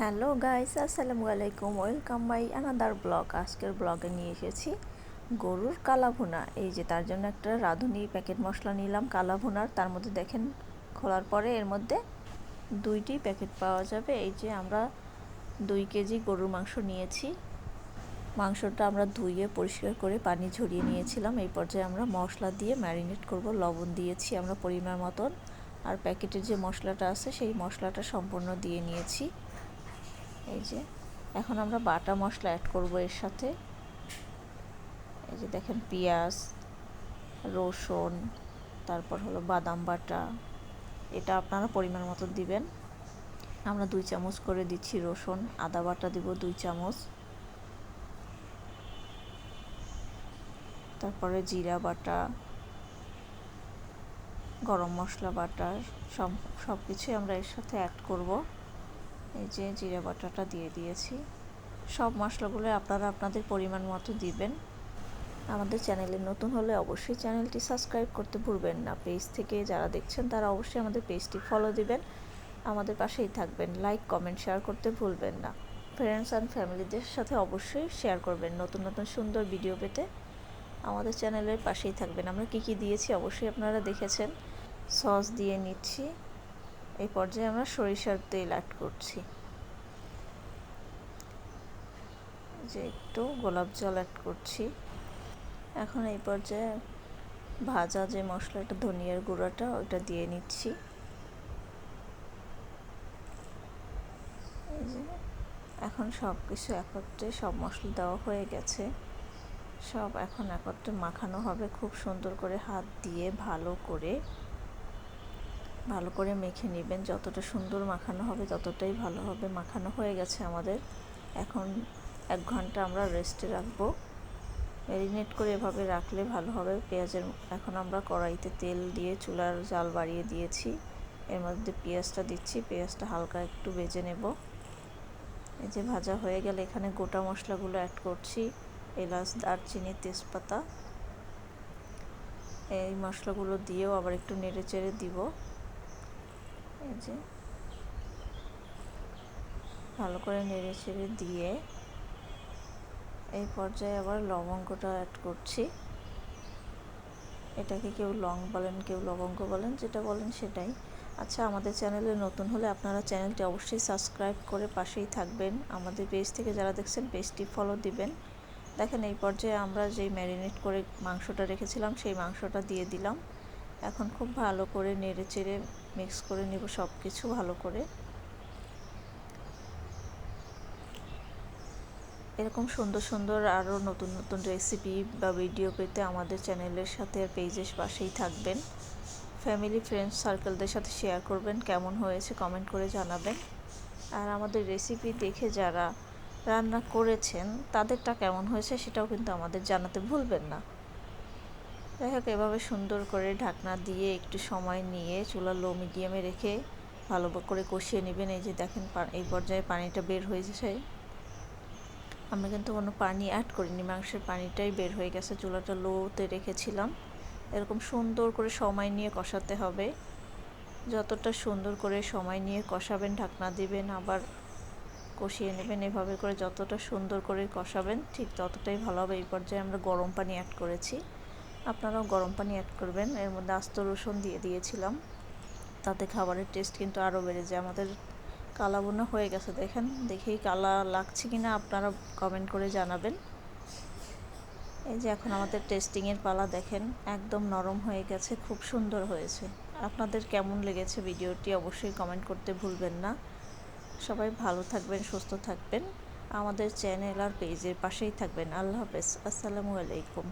Hello guys, আসসালামু আলাইকুম। Welcome my another blog. আজকের ব্লগে নিয়ে এসেছি গরুর কালা ভুনা। এই যে তার জন্য একটা রাঁধুনি প্যাকেট মশলা নিলাম কালা ভুনার। তার মধ্যে দেখেন খোলার পরে এর মধ্যে 2টি প্যাকেট পাওয়া যাবে। এই যে আমরা 2 কেজি গরুর মাংস নিয়েছি। মাংসটা আমরা ধুয়ে পরিষ্কার করে পানি ঝরিয়ে নিয়েছিলাম। এই পর্যায়ে আমরা মশলা দিয়ে ম্যারিনেট করব। লবণ দিয়েছি আমরা পরিমাণ মতন, আর প্যাকেটের যে মশলাটা আছে সেই মশলাটা সম্পূর্ণ দিয়ে নিয়েছি। এই যে এখন আমরা বাটা মশলা অ্যাড করব এর সাথে। এই যে দেখেন পেঁয়াজ, রসুন, তারপর হলো বাদাম বাটা, এটা আপনারা পরিমাণ মতো দিবেন। আমরা 2 চামচ করে দিচ্ছি রসুন। আদা বাটা দিব 2 চামচ, তারপরে জিরা বাটা, গরম মশলা বাটা, সব কিছুই আমরা এর সাথে অ্যাড করব। এই যে জিরা বাটাটা দিয়ে দিয়েছি। সব মশলাগুলো আপনারা আপনাদের পরিমাণ মতো দিবেন। আমাদের চ্যানেলে নতুন হলে অবশ্যই চ্যানেলটি সাবস্ক্রাইব করতে ভুলবেন না। পেজ থেকে যারা দেখছেন তারা অবশ্যই আমাদের পেজটি ফলো দিবেন, আমাদের পাশেই থাকবেন। লাইক, কমেন্ট, শেয়ার করতে ভুলবেন না। ফ্রেন্ডস অ্যান্ড ফ্যামিলিদের সাথে অবশ্যই শেয়ার করবেন। নতুন নতুন সুন্দর ভিডিও পেতে আমাদের চ্যানেলের পাশেই থাকবেন। আমরা কী দিয়েছি অবশ্যই আপনারা দেখেছেন। সস দিয়ে নিচ্ছি। এই পর্যায়ে আমরা সরিষার তেল অ্যাড করছি। যে একটু গোলাপ জল অ্যাড করছি। এখন এই পর্যায়ে ভাজা যে মশলাটা, ধনিয়ার গুঁড়াটা, ওটা দিয়ে নিচ্ছি। এই যে এখন সব কিছু একত্রে, সব মশলা দেওয়া হয়ে গেছে। সব এখন একত্রে মাখানো হবে খুব সুন্দর করে। হাত দিয়ে ভালো করে মেখে নেবেন। যতটা সুন্দর মাখানো হবে ততটাই ভালো হবে। মাখানো হয়ে গেছে আমাদের। এখন 1 ঘন্টা আমরা রেস্টে রাখবো। ম্যারিনেট করে এভাবে রাখলে ভালো হবে। এখন আমরা কড়াইতে তেল দিয়ে চুলার জাল বাড়িয়ে দিয়েছি। এর মধ্যে পেঁয়াজটা দিচ্ছি। পেঁয়াজটা হালকা একটু ভেজে নেব। এই যে ভাজা হয়ে গেলে এখানে গোটা মশলাগুলো অ্যাড করছি। এলাচ, দারচিনি, তেজপাতা, এই মশলাগুলো দিয়েও আবার একটু নেড়ে চেড়ে দিব। এই যে ভালো করে নেড়ে চেড়ে দিয়ে এই পর্যায়ে আবার লবঙ্গটা অ্যাড করছি। এটাকে কেউ লং বলেন, কেউ লবঙ্গ বলেন, যেটা বলেন সেটাই। আচ্ছা, আমাদের চ্যানেলে নতুন হলে আপনারা চ্যানেলটি অবশ্যই সাবস্ক্রাইব করে পাশেই থাকবেন। আমাদের পেজ থেকে যারা দেখছেন পেজটি ফলো দিবেন। দেখেন এই পর্যায়ে আমরা যেই ম্যারিনেট করে মাংসটা রেখেছিলাম সেই মাংসটা দিয়ে দিলাম। এখন খুব ভালো করে নেড়ে চেড়ে মিক্স করে নেব সব কিছু ভালো করে। এরকম সুন্দর সুন্দর আরও নতুন নতুন রেসিপি বা ভিডিও পেতে আমাদের চ্যানেলের সাথে পেজের পাশেই থাকবেন। ফ্যামিলি, ফ্রেন্ডস, সার্কেলদের সাথে শেয়ার করবেন। কেমন হয়েছে কমেন্ট করে জানাবেন। আর আমাদের রেসিপি দেখে যারা রান্না করেছেন তাদেরটা কেমন হয়েছে সেটাও কিন্তু আমাদের জানাতে ভুলবেন না। যাই হোক, এভাবে সুন্দর করে ঢাকনা দিয়ে একটু সময় নিয়ে চুলা লো মিডিয়ামে রেখে ভালো করে কষিয়ে নেবেন। এই যে দেখেন এই পর্যায়ে পানিটা বের হয়েছে। আমরা কিন্তু কোনো পানি অ্যাড করিনি, মাংসের পানিটাই বের হয়ে গেছে। চুলাটা লোতে রেখেছিলাম। এরকম সুন্দর করে সময় নিয়ে কষাতে হবে। যতটা সুন্দর করে সময় নিয়ে কষাবেন, ঢাকনা দিবেন, আবার কষিয়ে নেবেন। এভাবে করে যতটা সুন্দর করে কষাবেন ঠিক ততটাই ভালো হবে। এই পর্যায়ে আমরা গরম পানি অ্যাড করেছি। আপনারাও গরম পানি অ্যাড করবেন। এর মধ্যে আস্ত রসুন দিয়ে দিয়েছিলাম, তাতে খাবারের টেস্ট কিন্তু আরও বেড়ে যায়। আমাদের কালা ভুনা হয়ে গেছে। দেখেন, দেখেই কালা লাগছে কিনা আপনারা কমেন্ট করে জানাবেন। এই যে এখন আমাদের টেস্টিংয়ের পালা। দেখেন একদম নরম হয়ে গেছে, খুব সুন্দর হয়েছে। আপনাদের কেমন লেগেছে ভিডিওটি অবশ্যই কমেন্ট করতে ভুলবেন না। সবাই ভালো থাকবেন, সুস্থ থাকবেন। আমাদের চ্যানেল আর পেজের পাশেই থাকবেন। আল্লাহ হাফেজ। আসসালামু আলাইকুম।